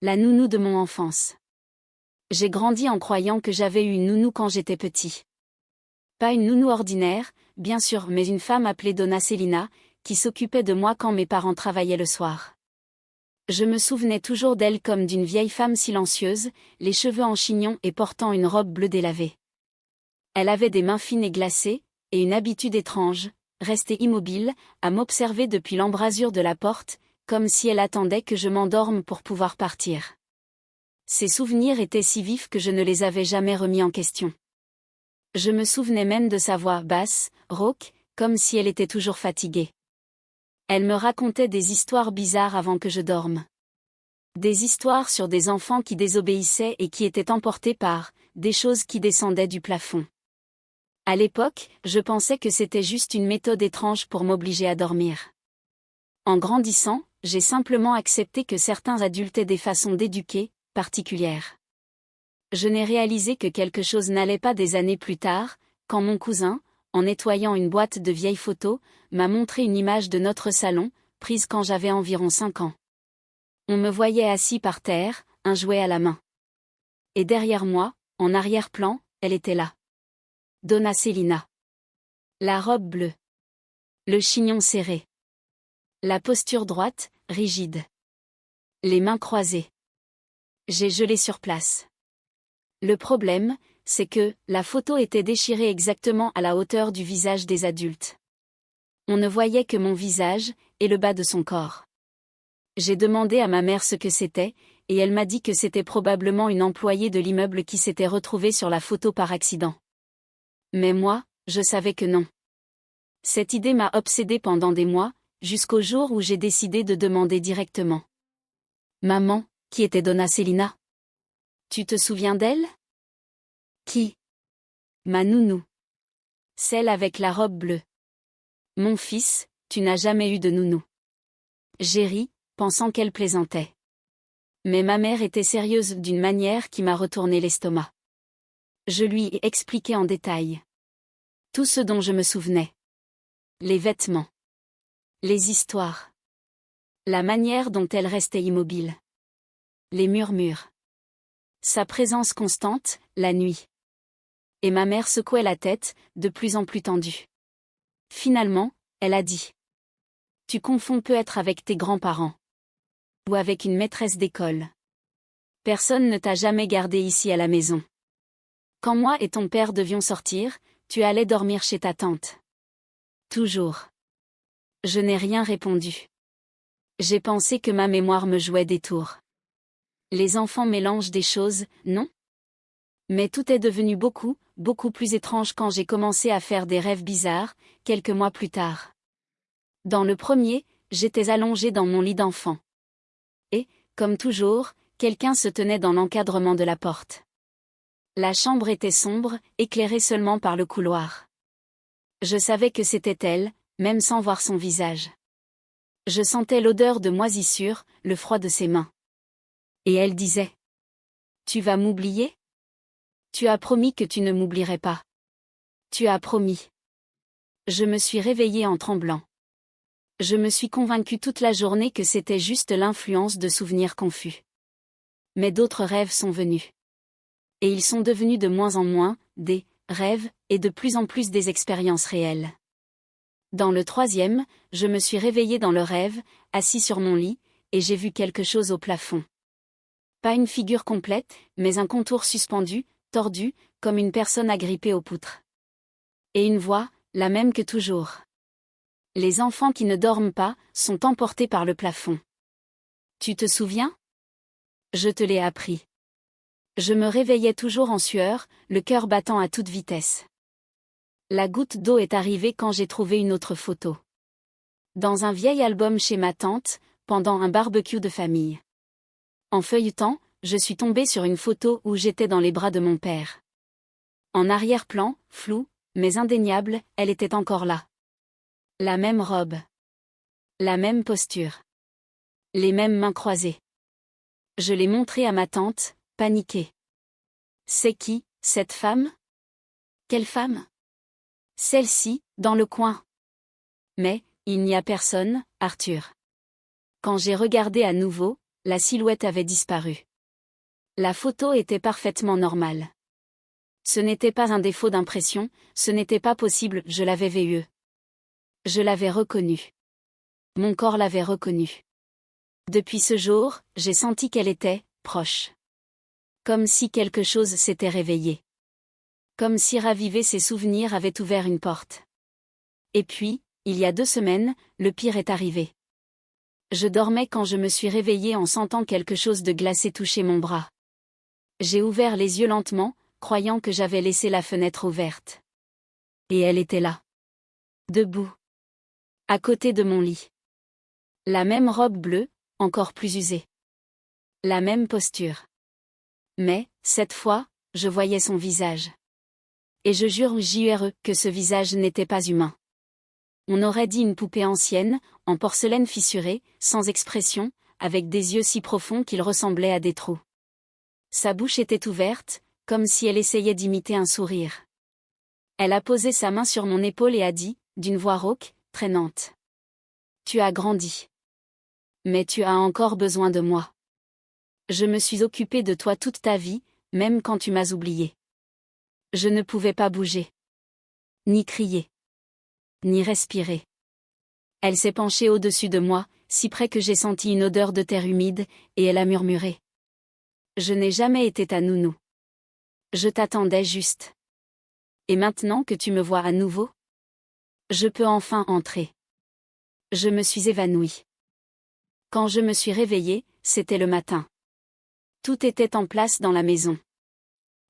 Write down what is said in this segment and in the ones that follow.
La nounou de mon enfance. J'ai grandi en croyant que j'avais eu une nounou quand j'étais petit. Pas une nounou ordinaire, bien sûr, mais une femme appelée Donna Celina, qui s'occupait de moi quand mes parents travaillaient le soir. Je me souvenais toujours d'elle comme d'une vieille femme silencieuse, les cheveux en chignon et portant une robe bleue délavée. Elle avait des mains fines et glacées, et une habitude étrange, rester immobile, à m'observer depuis l'embrasure de la porte, comme si elle attendait que je m'endorme pour pouvoir partir. Ces souvenirs étaient si vifs que je ne les avais jamais remis en question. Je me souvenais même de sa voix basse, rauque, comme si elle était toujours fatiguée. Elle me racontait des histoires bizarres avant que je dorme. Des histoires sur des enfants qui désobéissaient et qui étaient emportés par des choses qui descendaient du plafond. À l'époque, je pensais que c'était juste une méthode étrange pour m'obliger à dormir. En grandissant, j'ai simplement accepté que certains adultes aient des façons d'éduquer, particulières. Je n'ai réalisé que quelque chose n'allait pas des années plus tard, quand mon cousin, en nettoyant une boîte de vieilles photos, m'a montré une image de notre salon, prise quand j'avais environ 5 ans. On me voyait assis par terre, un jouet à la main. Et derrière moi, en arrière-plan, elle était là. Donna Celina. La robe bleue. Le chignon serré. La posture droite, rigide. Les mains croisées. J'ai gelé sur place. Le problème, c'est que la photo était déchirée exactement à la hauteur du visage des adultes. On ne voyait que mon visage, et le bas de son corps. J'ai demandé à ma mère ce que c'était, et elle m'a dit que c'était probablement une employée de l'immeuble qui s'était retrouvée sur la photo par accident. Mais moi, je savais que non. Cette idée m'a obsédée pendant des mois, jusqu'au jour où j'ai décidé de demander directement. Maman, qui était Donna Celina? Tu te souviens d'elle? Qui? Ma nounou. Celle avec la robe bleue. Mon fils, tu n'as jamais eu de nounou. J'ai ri, pensant qu'elle plaisantait. Mais ma mère était sérieuse d'une manière qui m'a retourné l'estomac. Je lui ai expliqué en détail. Tout ce dont je me souvenais. Les vêtements. Les histoires. La manière dont elle restait immobile. Les murmures. Sa présence constante, la nuit. Et ma mère secouait la tête, de plus en plus tendue. Finalement, elle a dit. Tu confonds peut-être avec tes grands-parents. Ou avec une maîtresse d'école. Personne ne t'a jamais gardé ici à la maison. Quand moi et ton père devions sortir, tu allais dormir chez ta tante. Toujours. Je n'ai rien répondu. J'ai pensé que ma mémoire me jouait des tours. Les enfants mélangent des choses, non? Mais tout est devenu beaucoup, beaucoup plus étrange quand j'ai commencé à faire des rêves bizarres, quelques mois plus tard. Dans le premier, j'étais allongée dans mon lit d'enfant. Et, comme toujours, quelqu'un se tenait dans l'encadrement de la porte. La chambre était sombre, éclairée seulement par le couloir. Je savais que c'était elle, même sans voir son visage. Je sentais l'odeur de moisissure, le froid de ses mains. Et elle disait. Tu vas m'oublier? Tu as promis que tu ne m'oublierais pas. Tu as promis. Je me suis réveillée en tremblant. Je me suis convaincue toute la journée que c'était juste l'influence de souvenirs confus. Mais d'autres rêves sont venus. Et ils sont devenus de moins en moins, des rêves, et de plus en plus des expériences réelles. Dans le troisième, je me suis réveillée dans le rêve, assis sur mon lit, et j'ai vu quelque chose au plafond. Pas une figure complète, mais un contour suspendu, tordu, comme une personne agrippée aux poutres. Et une voix, la même que toujours. Les enfants qui ne dorment pas, sont emportés par le plafond. Tu te souviens? Je te l'ai appris. Je me réveillais toujours en sueur, le cœur battant à toute vitesse. La goutte d'eau est arrivée quand j'ai trouvé une autre photo. Dans un vieil album chez ma tante, pendant un barbecue de famille. En feuilletant, je suis tombée sur une photo où j'étais dans les bras de mon père. En arrière-plan, flou, mais indéniable, elle était encore là. La même robe. La même posture. Les mêmes mains croisées. Je l'ai montrée à ma tante, paniquée. C'est qui, cette femme? Quelle femme? Celle-ci, dans le coin. Mais, il n'y a personne, Arthur. Quand j'ai regardé à nouveau, la silhouette avait disparu. La photo était parfaitement normale. Ce n'était pas un défaut d'impression, ce n'était pas possible, je l'avais vue. Je l'avais reconnue. Mon corps l'avait reconnue. Depuis ce jour, j'ai senti qu'elle était proche. Comme si quelque chose s'était réveillé. Comme si raviver ses souvenirs avait ouvert une porte. Et puis, il y a 2 semaines, le pire est arrivé. Je dormais quand je me suis réveillée en sentant quelque chose de glacé toucher mon bras. J'ai ouvert les yeux lentement, croyant que j'avais laissé la fenêtre ouverte. Et elle était là. Debout. À côté de mon lit. La même robe bleue, encore plus usée. La même posture. Mais, cette fois, je voyais son visage. Et je jure que ce visage n'était pas humain. On aurait dit une poupée ancienne, en porcelaine fissurée, sans expression, avec des yeux si profonds qu'ils ressemblaient à des trous. Sa bouche était ouverte, comme si elle essayait d'imiter un sourire. Elle a posé sa main sur mon épaule et a dit, d'une voix rauque, traînante. « Tu as grandi. Mais tu as encore besoin de moi. Je me suis occupée de toi toute ta vie, même quand tu m'as oublié. Je ne pouvais pas bouger. Ni crier. Ni respirer. » Elle s'est penchée au-dessus de moi, si près que j'ai senti une odeur de terre humide, et elle a murmuré. « Je n'ai jamais été ta nounou. Je t'attendais juste. Et maintenant que tu me vois à nouveau, je peux enfin entrer. » Je me suis évanouie. Quand je me suis réveillée, c'était le matin. Tout était en place dans la maison.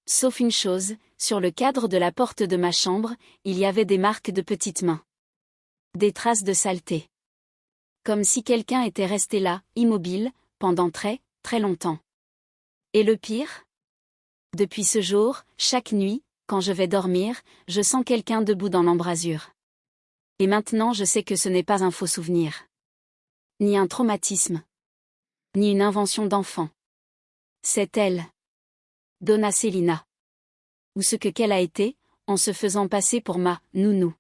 Sauf une chose, sur le cadre de la porte de ma chambre, il y avait des marques de petites mains. Des traces de saleté. Comme si quelqu'un était resté là, immobile, pendant très, très longtemps. Et le pire ? Depuis ce jour, chaque nuit, quand je vais dormir, je sens quelqu'un debout dans l'embrasure. Et maintenant je sais que ce n'est pas un faux souvenir. Ni un traumatisme. Ni une invention d'enfant. C'est elle. Donna Celina. Ou ce que qu'elle a été, en se faisant passer pour ma nounou.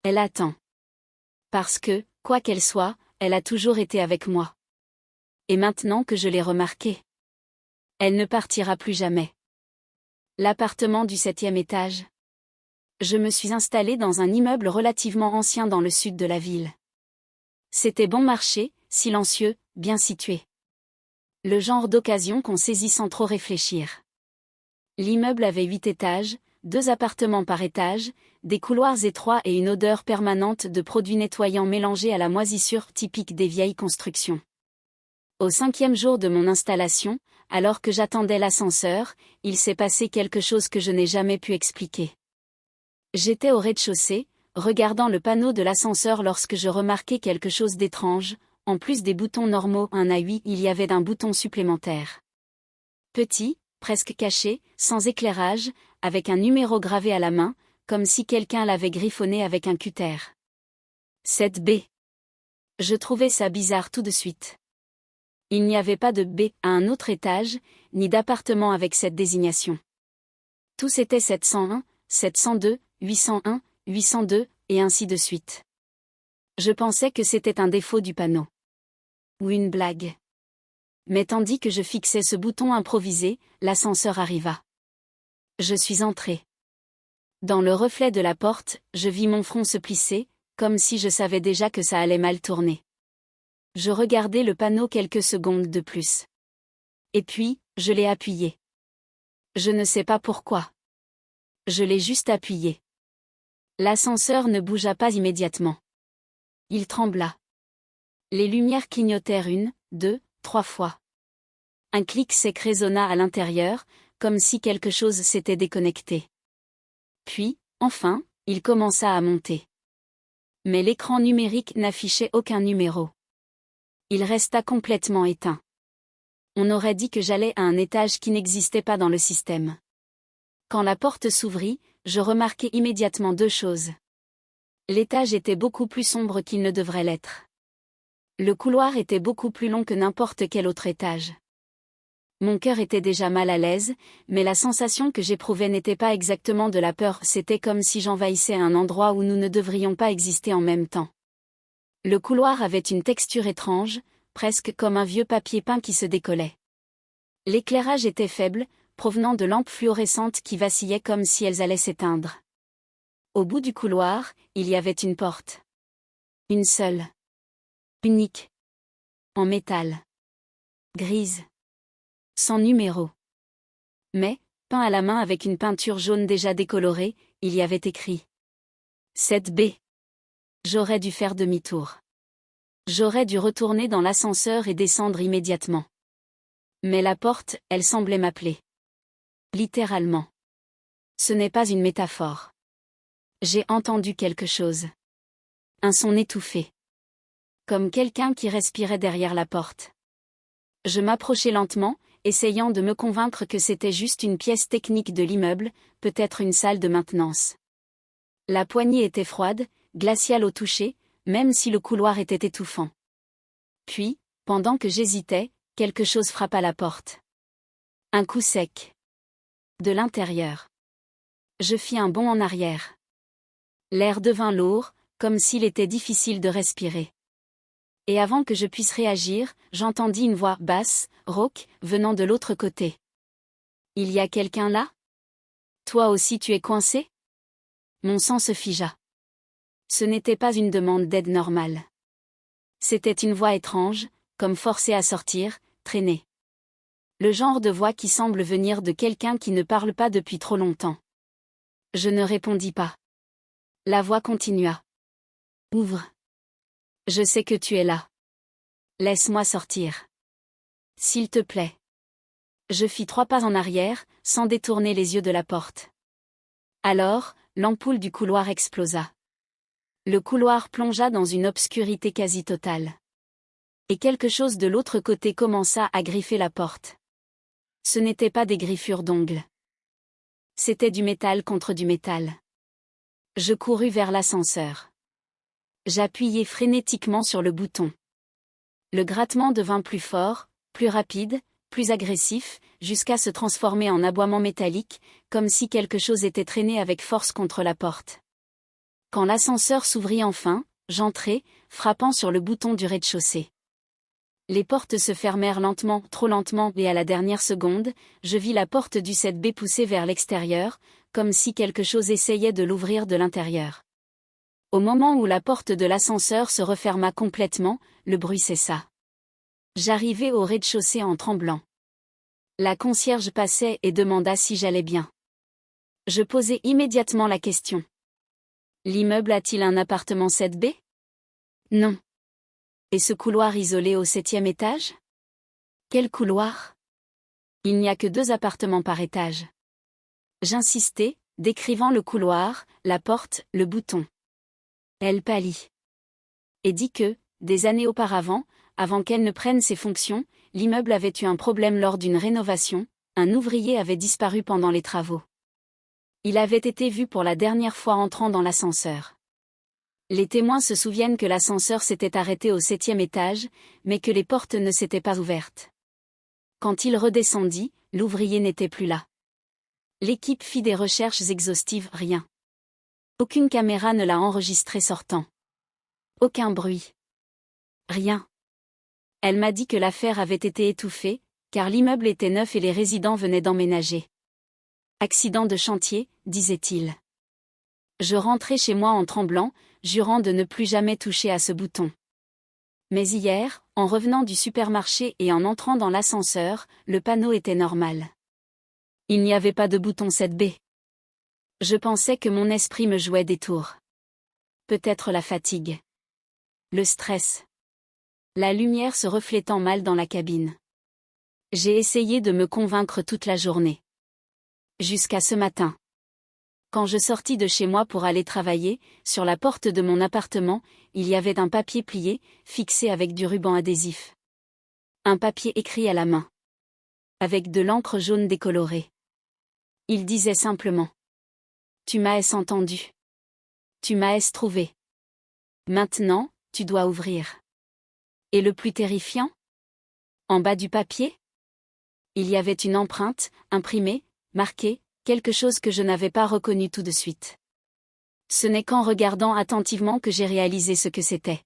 Elle attend. Parce que, quoi qu'elle soit, elle a toujours été avec moi. Et maintenant que je l'ai remarqué, elle ne partira plus jamais. L'appartement du 7e étage. Je me suis installée dans un immeuble relativement ancien dans le sud de la ville. C'était bon marché, silencieux, bien situé. Le genre d'occasion qu'on saisit sans trop réfléchir. L'immeuble avait 8 étages, 2 appartements par étage, des couloirs étroits et une odeur permanente de produits nettoyants mélangés à la moisissure typique des vieilles constructions. Au 5e jour de mon installation, alors que j'attendais l'ascenseur, il s'est passé quelque chose que je n'ai jamais pu expliquer. J'étais au rez-de-chaussée, regardant le panneau de l'ascenseur lorsque je remarquai quelque chose d'étrange, en plus des boutons normaux 1 à 8, il y avait un bouton supplémentaire. Petit, presque caché, sans éclairage, avec un numéro gravé à la main, comme si quelqu'un l'avait griffonné avec un cutter. 7B. Je trouvais ça bizarre tout de suite. Il n'y avait pas de B à un autre étage, ni d'appartement avec cette désignation. Tous étaient 701, 702, 801, 802, et ainsi de suite. Je pensais que c'était un défaut du panneau. Ou une blague. Mais tandis que je fixais ce bouton improvisé, l'ascenseur arriva. Je suis entrée. Dans le reflet de la porte, je vis mon front se plisser, comme si je savais déjà que ça allait mal tourner. Je regardai le panneau quelques secondes de plus. Et puis, je l'ai appuyé. Je ne sais pas pourquoi. Je l'ai juste appuyé. L'ascenseur ne bougea pas immédiatement. Il trembla. Les lumières clignotèrent 1, 2, 3 fois. Un clic sec résonna à l'intérieur, comme si quelque chose s'était déconnecté. Puis, enfin, il commença à monter. Mais l'écran numérique n'affichait aucun numéro. Il resta complètement éteint. On aurait dit que j'allais à un étage qui n'existait pas dans le système. Quand la porte s'ouvrit, je remarquai immédiatement 2 choses. L'étage était beaucoup plus sombre qu'il ne devrait l'être. Le couloir était beaucoup plus long que n'importe quel autre étage. Mon cœur était déjà mal à l'aise, mais la sensation que j'éprouvais n'était pas exactement de la peur, c'était comme si j'envahissais un endroit où nous ne devrions pas exister en même temps. Le couloir avait une texture étrange, presque comme un vieux papier peint qui se décollait. L'éclairage était faible, provenant de lampes fluorescentes qui vacillaient comme si elles allaient s'éteindre. Au bout du couloir, il y avait une porte. Une seule. Unique. En métal. Grise. Sans numéro. Mais, peint à la main avec une peinture jaune déjà décolorée, il y avait écrit 7B. J'aurais dû faire demi-tour. J'aurais dû retourner dans l'ascenseur et descendre immédiatement. Mais la porte, elle semblait m'appeler. Littéralement. Ce n'est pas une métaphore. J'ai entendu quelque chose. Un son étouffé. Comme quelqu'un qui respirait derrière la porte. Je m'approchai lentement, essayant de me convaincre que c'était juste une pièce technique de l'immeuble, peut-être une salle de maintenance. La poignée était froide, glaciale au toucher, même si le couloir était étouffant. Puis, pendant que j'hésitais, quelque chose frappa la porte. Un coup sec. De l'intérieur. Je fis un bond en arrière. L'air devint lourd, comme s'il était difficile de respirer. Et avant que je puisse réagir, j'entendis une voix basse, rauque, venant de l'autre côté. « Il y a quelqu'un là ? Toi aussi tu es coincé ?» Mon sang se figea. Ce n'était pas une demande d'aide normale. C'était une voix étrange, comme forcée à sortir, traînée. Le genre de voix qui semble venir de quelqu'un qui ne parle pas depuis trop longtemps. Je ne répondis pas. La voix continua. « Ouvre. Je sais que tu es là. Laisse-moi sortir. S'il te plaît. » Je fis 3 pas en arrière, sans détourner les yeux de la porte. Alors, l'ampoule du couloir explosa. Le couloir plongea dans une obscurité quasi totale. Et quelque chose de l'autre côté commença à griffer la porte. Ce n'était pas des griffures d'ongles. C'était du métal contre du métal. Je courus vers l'ascenseur. J'appuyai frénétiquement sur le bouton. Le grattement devint plus fort, plus rapide, plus agressif, jusqu'à se transformer en aboiement métallique, comme si quelque chose était traîné avec force contre la porte. Quand l'ascenseur s'ouvrit enfin, j'entrai, frappant sur le bouton du rez-de-chaussée. Les portes se fermèrent lentement, trop lentement, et à la dernière seconde, je vis la porte du 7B pousser vers l'extérieur, comme si quelque chose essayait de l'ouvrir de l'intérieur. Au moment où la porte de l'ascenseur se referma complètement, le bruit cessa. J'arrivai au rez-de-chaussée en tremblant. La concierge passait et demanda si j'allais bien. Je posai immédiatement la question. L'immeuble a-t-il un appartement 7B ? Non. Et ce couloir isolé au 7e étage ? Quel couloir ? Il n'y a que 2 appartements par étage. J'insistai, décrivant le couloir, la porte, le bouton. Elle pâlit. Et dit que, des années auparavant, avant qu'elle ne prenne ses fonctions, l'immeuble avait eu un problème lors d'une rénovation, un ouvrier avait disparu pendant les travaux. Il avait été vu pour la dernière fois entrant dans l'ascenseur. Les témoins se souviennent que l'ascenseur s'était arrêté au 7e étage, mais que les portes ne s'étaient pas ouvertes. Quand il redescendit, l'ouvrier n'était plus là. L'équipe fit des recherches exhaustives, rien. Aucune caméra ne l'a enregistré sortant. Aucun bruit. Rien. Elle m'a dit que l'affaire avait été étouffée, car l'immeuble était neuf et les résidents venaient d'emménager. Accident de chantier, disait-il. Je rentrai chez moi en tremblant, jurant de ne plus jamais toucher à ce bouton. Mais hier, en revenant du supermarché et en entrant dans l'ascenseur, le panneau était normal. Il n'y avait pas de bouton 7B. Je pensais que mon esprit me jouait des tours. Peut-être la fatigue. Le stress. La lumière se reflétant mal dans la cabine. J'ai essayé de me convaincre toute la journée. Jusqu'à ce matin. Quand je sortis de chez moi pour aller travailler, sur la porte de mon appartement, il y avait un papier plié, fixé avec du ruban adhésif. Un papier écrit à la main. Avec de l'encre jaune décolorée. Il disait simplement. Tu m'as entendu. Tu m'as trouvé. Maintenant, tu dois ouvrir. Et le plus terrifiant ? En bas du papier ? Il y avait une empreinte, imprimée, marquée, quelque chose que je n'avais pas reconnu tout de suite. Ce n'est qu'en regardant attentivement que j'ai réalisé ce que c'était.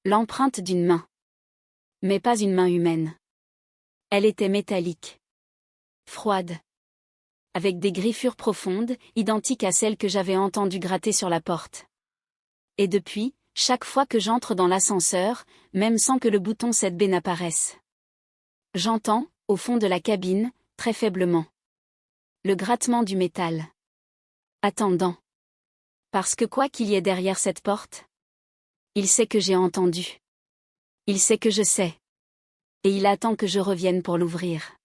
L'empreinte d'une main. Mais pas une main humaine. Elle était métallique. Froide. Avec des griffures profondes, identiques à celles que j'avais entendues gratter sur la porte. Et depuis, chaque fois que j'entre dans l'ascenseur, même sans que le bouton 7B n'apparaisse, j'entends, au fond de la cabine, très faiblement, le grattement du métal. Attendant. Parce que quoi qu'il y ait derrière cette porte, il sait que j'ai entendu. Il sait que je sais. Et il attend que je revienne pour l'ouvrir.